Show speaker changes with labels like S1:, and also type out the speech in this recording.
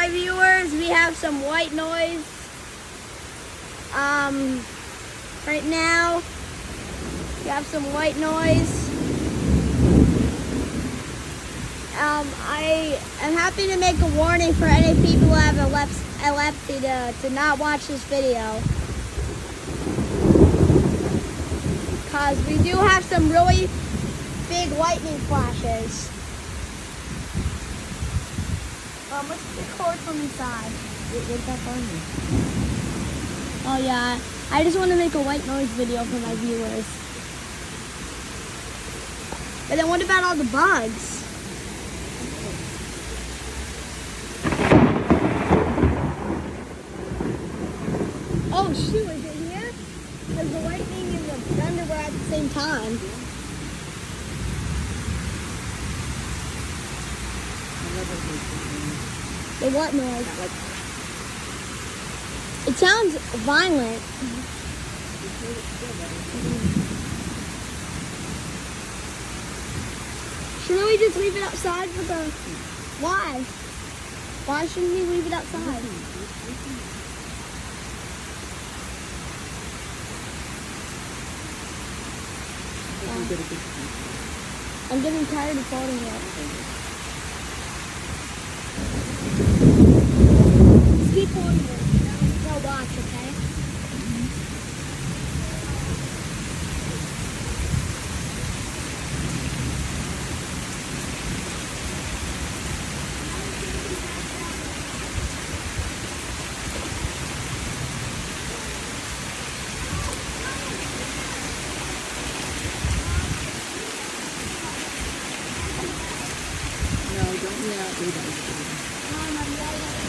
S1: my viewers, we have some white noise. Right now, we have some white noise. I am happy to make a warning for any people who have epilepsy to not watch this video. Because we do have some really big lightning flashes. Let's record from inside.
S2: What about thunder?
S1: Oh yeah, I just want to make a white noise video for my viewers. But then what about all the bugs? Oh shoot, is it here? Because the lightning and the thunder were at the same time. The what noise? It sounds violent. Shouldn't we just leave it outside for the... Why? Why shouldn't we leave it outside? I'm getting tired of holding it. Just keep holding it. I'll watch, okay?
S2: No, don't yell. We don't.